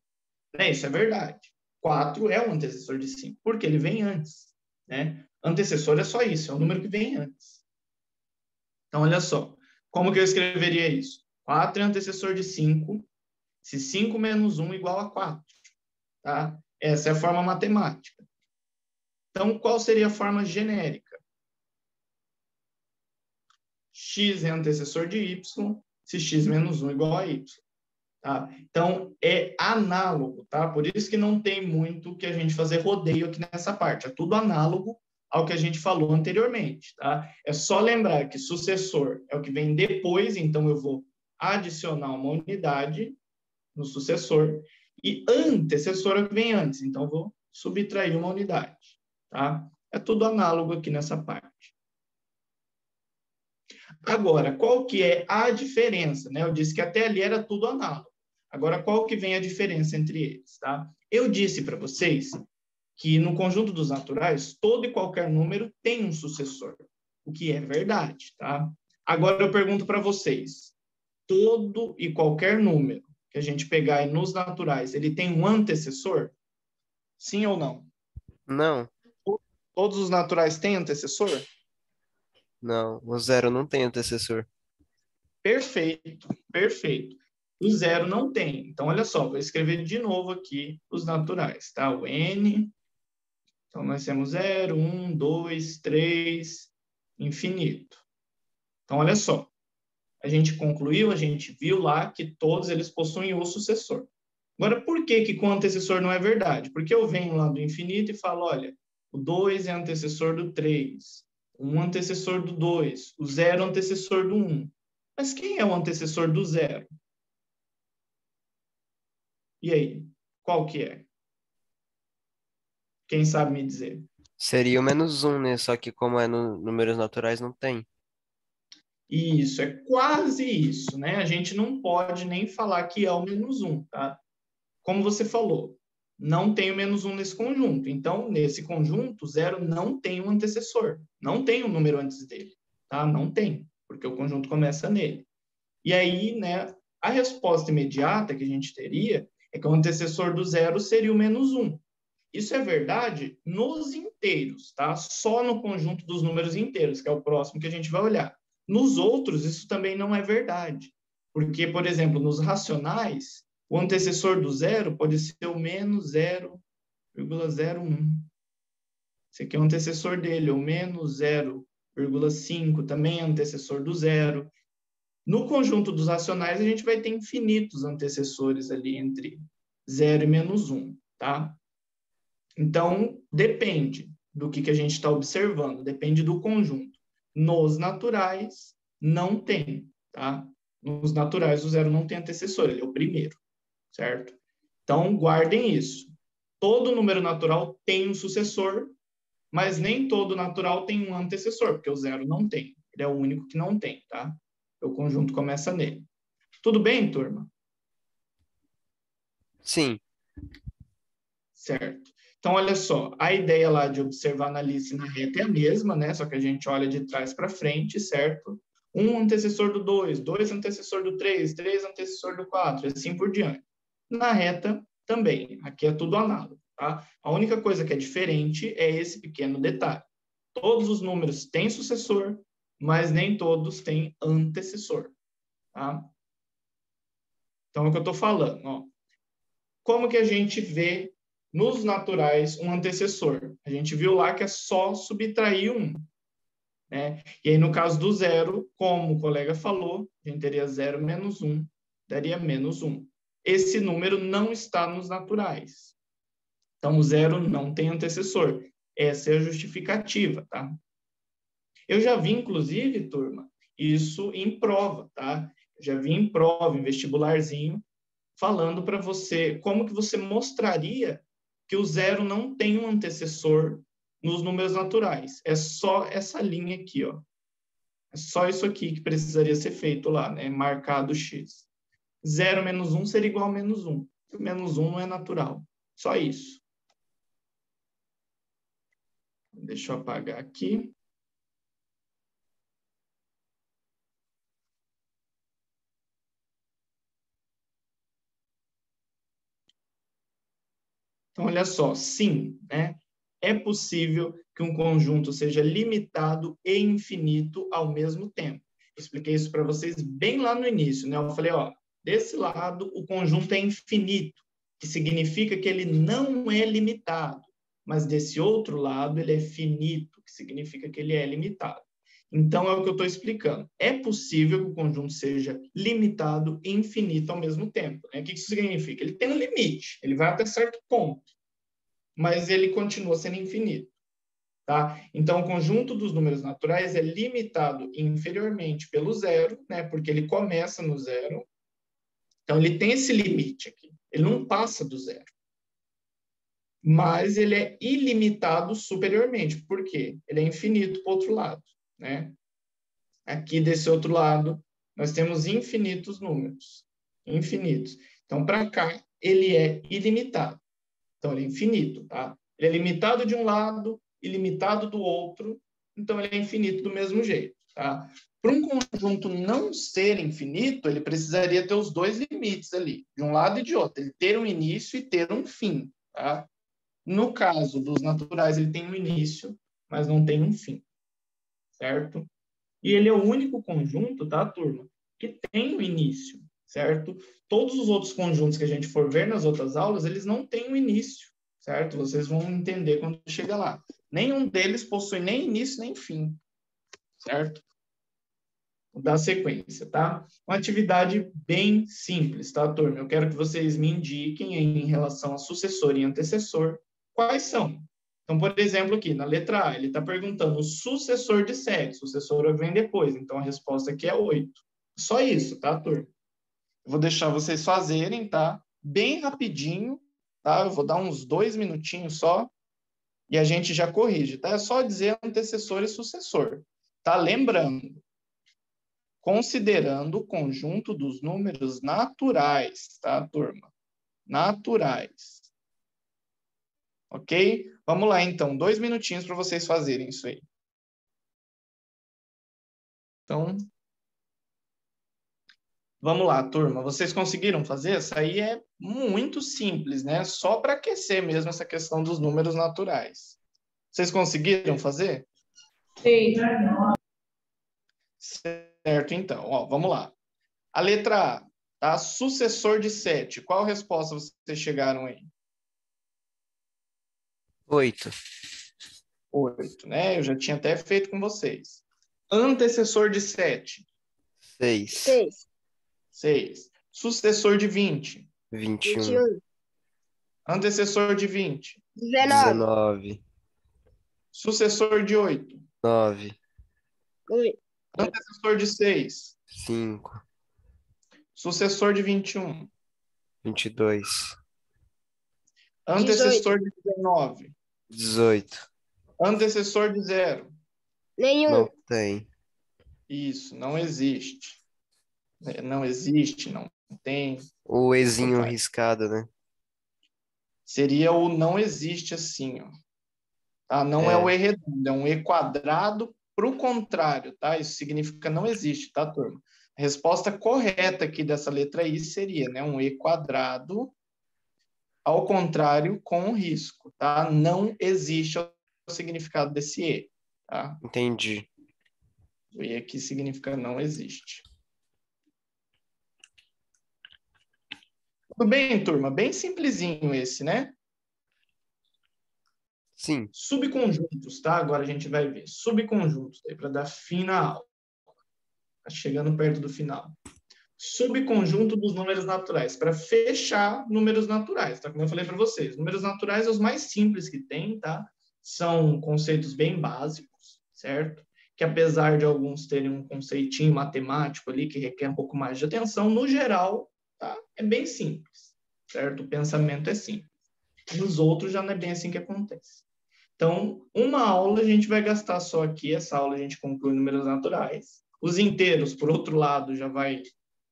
Né? Isso é verdade. 4 é um antecessor de 5, porque ele vem antes, né? Antecessor é só isso, é o número que vem antes. Então, olha só. Como que eu escreveria isso? 4 é antecessor de 5, se 5 menos 1 igual a 4. Tá? Essa é a forma matemática. Então, qual seria a forma genérica? X é antecessor de y, se x menos 1 igual a y. Tá? Então, é análogo, tá? Por isso que não tem muito que a gente fazer rodeio aqui nessa parte. É tudo análogo ao que a gente falou anteriormente, tá? É só lembrar que sucessor é o que vem depois, então eu vou adicionar uma unidade no sucessor, e antecessor é o que vem antes, então eu vou subtrair uma unidade, tá? É tudo análogo aqui nessa parte. Agora, qual que é a diferença, né? Eu disse que até ali era tudo análogo. Agora, qual que vem a diferença entre eles, tá? Eu disse para vocês que no conjunto dos naturais, todo e qualquer número tem um sucessor, o que é verdade, tá? Agora eu pergunto para vocês, todo e qualquer número que a gente pegar aí nos naturais, ele tem um antecessor? Sim ou não? Não, Todos os naturais têm antecessor? não. O 0 não tem antecessor. Perfeito, perfeito. O 0 não tem. Então, olha só, vou escrever de novo aqui os naturais, tá? O N. Então, nós temos 0, 1, 2, 3, infinito. Então, olha só. A gente concluiu, a gente viu lá que todos eles possuem o sucessor. Agora, por que que com antecessor não é verdade? Porque eu venho lá do infinito e falo, olha, o 2 é antecessor do 3, o 1 antecessor do 2, o 0 antecessor do 1. Mas quem é o antecessor do 0? E aí? Qual que é? Quem sabe me dizer? Seria o menos 1, né? Só que como é no números naturais, não tem. Isso, é quase isso, né? A gente não pode nem falar que é o menos 1, tá? Como você falou, não tem o menos 1 nesse conjunto. Então, nesse conjunto, 0 não tem um antecessor. Não tem um número antes dele, tá? Não tem, porque o conjunto começa nele. E aí, né, a resposta imediata que a gente teria é que o antecessor do 0 seria o menos 1. Isso é verdade nos inteiros, tá? Só no conjunto dos números inteiros, que é o próximo que a gente vai olhar. Nos outros, isso também não é verdade. Porque, por exemplo, nos racionais, o antecessor do 0 pode ser o menos 0,01. Esse aqui é o antecessor dele, o menos 0,5, também é antecessor do 0. No conjunto dos racionais, a gente vai ter infinitos antecessores ali entre 0 e menos 1, tá? Então, depende. do que a gente está observando, depende do conjunto. Nos naturais, não tem, tá? Nos naturais, o zero não tem antecessor, ele é o primeiro, certo? Então, guardem isso. Todo número natural tem um sucessor, mas nem todo natural tem um antecessor, porque o zero não tem. Ele é o único que não tem, tá? O conjunto começa nele. Tudo bem, turma? Sim. Certo. Então, olha só, a ideia lá de observar na lista e na reta é a mesma, né? Só que a gente olha de trás para frente, certo? Um antecessor do 2, 2 antecessor do 3, 3 antecessor do 4, e assim por diante. Na reta, também. Aqui é tudo análogo, tá? A única coisa que é diferente é esse pequeno detalhe. Todos os números têm sucessor, mas nem todos têm antecessor, tá? Então, é o que eu estou falando, ó. Como que a gente vê nos naturais um antecessor? A gente viu lá que é só subtrair um, né? E aí, no caso do zero, como o colega falou, a gente teria 0 menos 1, daria menos 1. Esse número não está nos naturais. Então, o zero não tem antecessor. Essa é a justificativa, tá? Eu já vi, inclusive, turma, isso em prova, tá? Eu já vi em prova, em vestibularzinho, falando para você como que você mostraria que o zero não tem um antecessor nos números naturais. É só essa linha aqui, ó. É só isso aqui que precisaria ser feito lá, né? Marcado x. 0 menos 1 seria igual a menos 1. O menos 1 não é natural. Só isso. Deixa eu apagar aqui. Então, olha só, sim, né? É possível que um conjunto seja limitado e infinito ao mesmo tempo. Expliquei isso para vocês bem lá no início, né? Eu falei, ó, desse lado o conjunto é infinito, que significa que ele não é limitado, mas desse outro lado ele é finito, que significa que ele é limitado. Então, é o que eu estou explicando. É possível que o conjunto seja limitado e infinito ao mesmo tempo, né? O que isso significa? Ele tem um limite, ele vai até certo ponto, mas ele continua sendo infinito. Tá? Então, o conjunto dos números naturais é limitado inferiormente pelo zero, né? Porque ele começa no zero. Então, ele tem esse limite aqui. Ele não passa do zero. Mas ele é ilimitado superiormente. Por quê? Ele é infinito para o outro lado, né? Aqui desse outro lado, nós temos infinitos números. Infinitos. Então, para cá, ele é ilimitado. Então, ele é infinito, tá? Ele é limitado de um lado, ilimitado do outro, então ele é infinito do mesmo jeito, tá? Para um conjunto não ser infinito, ele precisaria ter os dois limites ali, de um lado e de outro, ele ter um início e ter um fim, tá? No caso dos naturais, ele tem um início, mas não tem um fim, certo? E ele é o único conjunto, tá, turma, que tem um início, certo? Todos os outros conjuntos que a gente for ver nas outras aulas, eles não têm um início, certo? Vocês vão entender quando chega lá. Nenhum deles possui nem início nem fim, certo? Vou dar sequência, tá? Uma atividade bem simples, tá, turma? Eu quero que vocês me indiquem em relação a sucessor e antecessor quais são. Então, por exemplo, aqui na letra A, ele está perguntando o sucessor de 7. Sucessor vem depois, então a resposta aqui é 8. Só isso, tá, turma? Eu vou deixar vocês fazerem, tá? Bem rapidinho, tá? Eu vou dar uns 2 minutinhos só e a gente já corrige, tá? É só dizer antecessor e sucessor, tá? Lembrando, considerando o conjunto dos números naturais, tá, turma? Naturais. Ok? Vamos lá, então. 2 minutinhos para vocês fazerem isso aí. Então, vamos lá, turma. Vocês conseguiram fazer? Isso aí é muito simples, né? Só para aquecer mesmo essa questão dos números naturais. Vocês conseguiram fazer? Sim. Certo, então. Ó, vamos lá. A letra A, tá? Sucessor de 7. Qual resposta vocês chegaram aí? 8. 8, né? Eu já tinha até feito com vocês. Antecessor de 7. 6. 6, 6. Sucessor de 20. 21. 21, Antecessor de 20. 19, 19. Sucessor de 8. 9, 8. Antecessor de 6. 5, Sucessor de 21. 22, Antecessor de 19. 18. Antecessor de 0. Nenhum. Não tem. Isso, não existe. Não existe, não tem. O Ezinho Vai. riscado, né? Seria o não existe assim, ó. Tá? Não é o E redondo, é um E quadrado pro contrário, tá? Isso significa não existe, tá, turma? A resposta correta aqui dessa letra I seria, né, um E quadrado ao contrário com risco, tá? Não existe o significado desse E, tá? Entendi. O E aqui significa não existe. Tudo bem, turma? Bem simplesinho esse, né? Sim. Subconjuntos, tá? Agora a gente vai ver. Subconjuntos, aí para dar fim na aula. Tá chegando perto do final. Subconjunto dos números naturais, para fechar números naturais, tá? Como eu falei para vocês, números naturais são os mais simples que tem, tá? São conceitos bem básicos, certo? Que apesar de alguns terem um conceitinho matemático ali que requer um pouco mais de atenção, no geral, tá? É bem simples, certo? O pensamento é simples. Nos outros já não é bem assim que acontece. Então, uma aula a gente vai gastar só aqui, essa aula a gente conclui números naturais. Os inteiros, por outro lado, já vai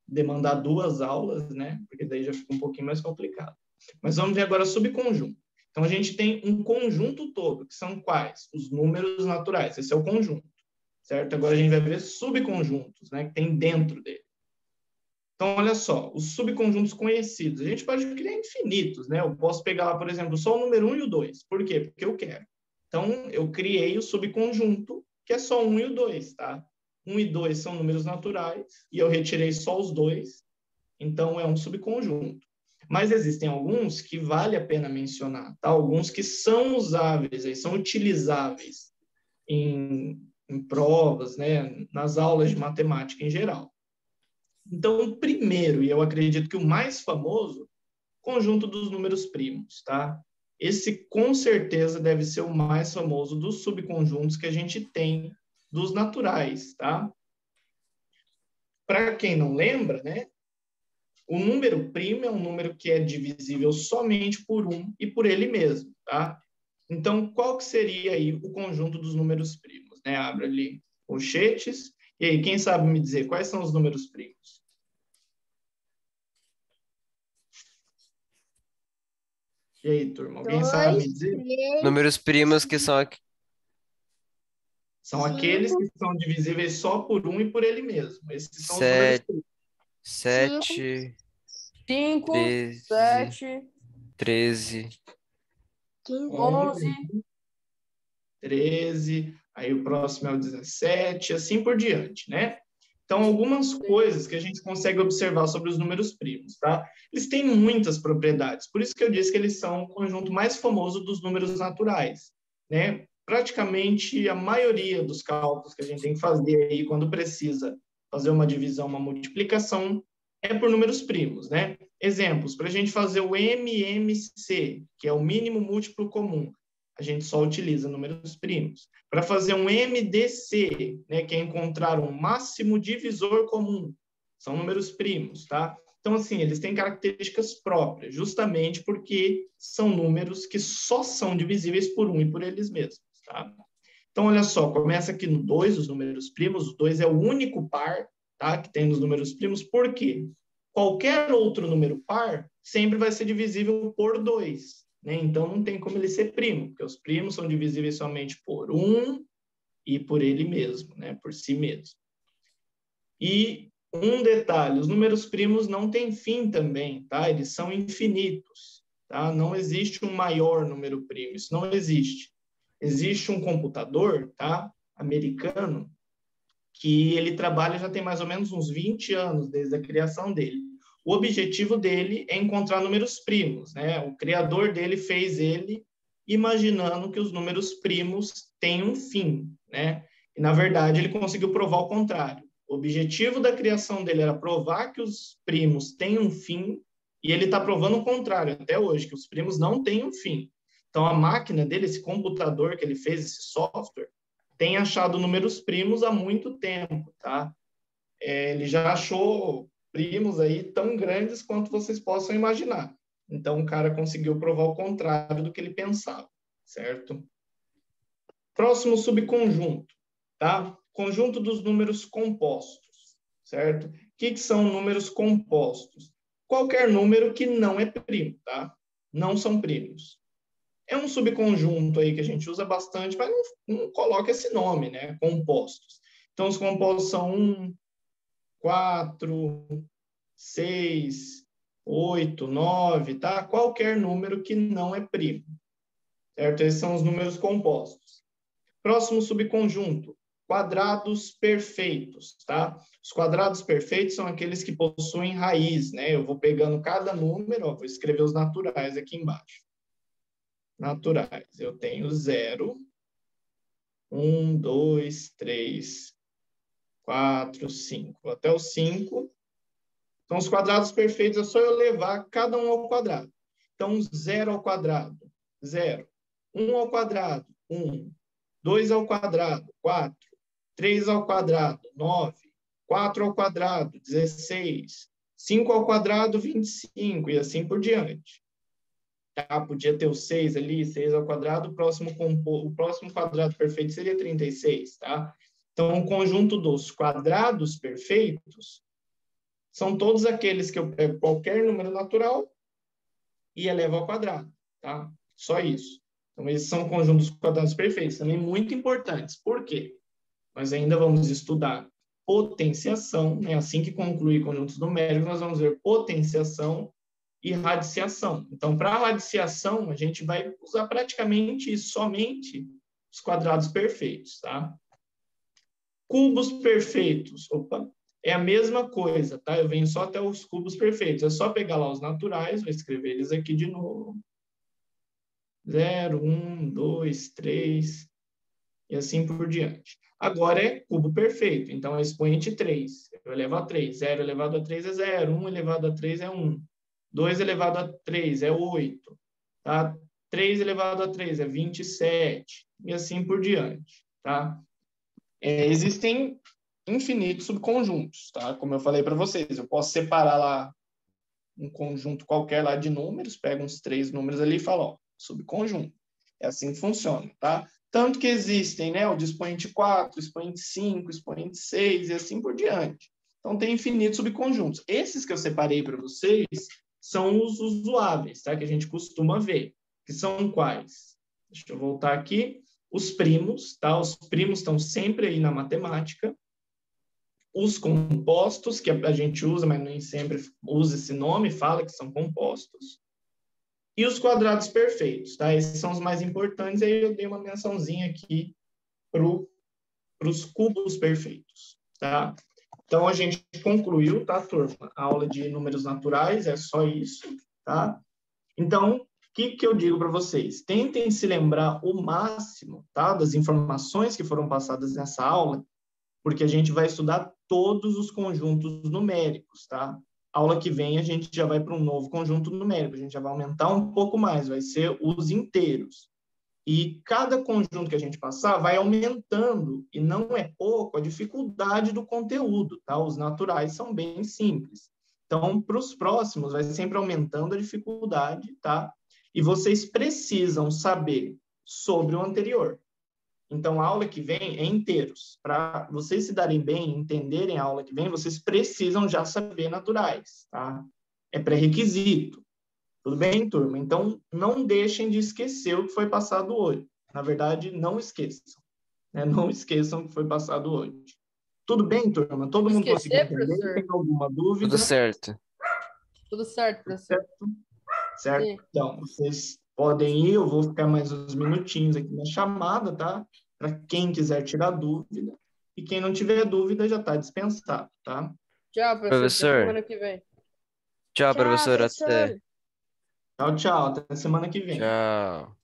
demandar 2 aulas, né? Porque daí já fica um pouquinho mais complicado. Mas vamos ver agora subconjunto. Então, a gente tem um conjunto todo, que são quais? Os números naturais. Esse é o conjunto, certo? Agora a gente vai ver subconjuntos, né? Que tem dentro dele. Então, olha só, os subconjuntos conhecidos. A gente pode criar infinitos, né? Eu posso pegar lá, por exemplo, só o número 1 e o 2. Por quê? Porque eu quero. Então, eu criei o subconjunto, que é só o 1 e o 2, tá? 1 e 2 são números naturais, e eu retirei só os 2, então é um subconjunto. Mas existem alguns que vale a pena mencionar, tá? Alguns que são usáveis, são utilizáveis em provas, né? Nas aulas de matemática em geral. Então, o primeiro, e eu acredito que o mais famoso, conjunto dos números primos, tá? Esse, com certeza, deve ser o mais famoso dos subconjuntos que a gente tem dos naturais, tá? Para quem não lembra, né? O número primo é um número que é divisível somente por 1 e por ele mesmo, tá? Então, qual que seria aí o conjunto dos números primos, né? Abre ali colchetes. E aí, quem sabe me dizer quais são os números primos? E aí, turma, alguém sabe me 2, dizer? 3, Números primos que são aqui. São aqueles que são divisíveis só por 1 e por ele mesmo. Esses são os números 7, primos. 7, 5, 13, 7, 13. 15, 11. 13, aí o próximo é o 17, assim por diante, né? Então, algumas coisas que a gente consegue observar sobre os números primos, tá? Eles têm muitas propriedades, por isso que eu disse que eles são o conjunto mais famoso dos números naturais, né? Praticamente a maioria dos cálculos que a gente tem que fazer aí quando precisa fazer uma divisão, uma multiplicação, é por números primos, né? Exemplos, para a gente fazer o MMC, que é o mínimo múltiplo comum, a gente só utiliza números primos. Para fazer um MDC, né, que é encontrar um máximo divisor comum, são números primos, tá? Então, assim, eles têm características próprias, justamente porque são números que só são divisíveis por 1 e por eles mesmos, tá? Então, olha só, começa aqui no 2, os números primos. O 2 é o único par, tá, que tem nos números primos. Por quê? Qualquer outro número par sempre vai ser divisível por 2. Né? Então, não tem como ele ser primo, porque os primos são divisíveis somente por 1 e por ele mesmo, né? Por si mesmo. E um detalhe, os números primos não têm fim também, tá? Eles são infinitos, tá? Não existe um maior número primo, isso não existe. Existe um computador, tá? Americano, que ele trabalha já tem mais ou menos uns 20 anos, desde a criação dele. O objetivo dele é encontrar números primos, né? O criador dele fez ele imaginando que os números primos têm um fim, né? E, na verdade, ele conseguiu provar o contrário. O objetivo da criação dele era provar que os primos têm um fim, e ele está provando o contrário até hoje, que os primos não têm um fim. Então, a máquina dele, esse computador que ele fez, esse software, tem achado números primos há muito tempo, tá? Ele já achou primos aí tão grandes quanto vocês possam imaginar. Então, o cara conseguiu provar o contrário do que ele pensava, certo? Próximo subconjunto, tá? Conjunto dos números compostos, certo? O que são números compostos? Qualquer número que não é primo, tá? Não são primos. É um subconjunto aí que a gente usa bastante, mas não coloca esse nome, né? Compostos. Então, os compostos são 1, 4, 6, 8, 9, tá? Qualquer número que não é primo, certo? Esses são os números compostos. Próximo subconjunto, quadrados perfeitos, tá? Os quadrados perfeitos são aqueles que possuem raiz, né? Eu vou pegando cada número, ó, vou escrever os naturais aqui embaixo. Naturais, eu tenho 0, 1, 2, 3, 4, 5, até o 5. Então, os quadrados perfeitos é só eu levar cada um ao quadrado. Então, 0 ao quadrado, 0. 1 ao quadrado, 1. 2 ao quadrado, 4. 3 ao quadrado, 9. 4 ao quadrado, 16. 5 ao quadrado, 25, e assim por diante. Tá? Podia ter o 6 ali, 6 ao quadrado, o próximo quadrado perfeito seria 36, tá? Então, o conjunto dos quadrados perfeitos são todos aqueles que eu pego qualquer número natural e elevo ao quadrado, tá? Só isso. Então, esses são conjuntos quadrados perfeitos, também muito importantes. Por quê? Nós ainda vamos estudar potenciação, né? Assim que concluir conjuntos numéricos, nós vamos ver potenciação e radiciação. Então, para a radiciação, a gente vai usar praticamente somente os quadrados perfeitos, tá? Cubos perfeitos, opa, é a mesma coisa, tá? Eu venho só até os cubos perfeitos. É só pegar lá os naturais, vou escrever eles aqui de novo. 0, 1, 2, 3, e assim por diante. Agora é cubo perfeito, então é expoente 3. Eu elevo a 3. 0 elevado a 3 é 0. 1 elevado a 3 é 1. 2 elevado a 3 é 8. Tá? 3 elevado a 3 é 27. E assim por diante. Tá? Existem infinitos subconjuntos. Tá? Como eu falei para vocês, eu posso separar lá um conjunto qualquer lá de números, pego uns 3 números ali e falo, ó, subconjunto. É assim que funciona. Tá? Tanto que existem, né, o de expoente 4, expoente 5, expoente 6 e assim por diante. Então, tem infinitos subconjuntos. Esses que eu separei para vocês são os usuáveis, tá? Que a gente costuma ver. Que são quais? Deixa eu voltar aqui. Os primos, tá? Os primos estão sempre aí na matemática. Os compostos, que a gente usa, mas nem sempre usa esse nome, fala que são compostos. E os quadrados perfeitos, tá? Esses são os mais importantes, aí eu dei uma mençãozinha aqui para os cubos perfeitos, tá? Então, a gente concluiu, tá, turma? A aula de números naturais é só isso, tá? Então, o que eu digo para vocês? Tentem se lembrar o máximo, tá, das informações que foram passadas nessa aula, porque a gente vai estudar todos os conjuntos numéricos, tá? Aula que vem a gente já vai para um novo conjunto numérico, a gente já vai aumentar um pouco mais, vai ser os inteiros. E cada conjunto que a gente passar vai aumentando, e não é pouco, a dificuldade do conteúdo, tá? Os naturais são bem simples. Então, para os próximos, vai sempre aumentando a dificuldade, tá? E vocês precisam saber sobre o anterior. Então, a aula que vem é inteiros. Para vocês se darem bem, entenderem a aula que vem, vocês precisam já saber naturais, tá? É pré-requisito. Tudo bem, turma? Então, não deixem de esquecer o que foi passado hoje. Na verdade, não esqueçam. Né? Não esqueçam o que foi passado hoje. Tudo bem, turma? Todo mundo conseguiu Esquecer, entender? professor? Tem alguma dúvida? Tudo certo. Tudo certo, professor. Certo? Sim. Então, vocês podem ir, eu vou ficar mais uns minutinhos aqui na chamada, tá? Para quem quiser tirar dúvida. E quem não tiver dúvida já está dispensado, tá? Tchau, professor. Até Professor. semana que vem. Tchau, Tchau, professor. professor. Até. Tchau, tchau. Até semana que vem. Tchau.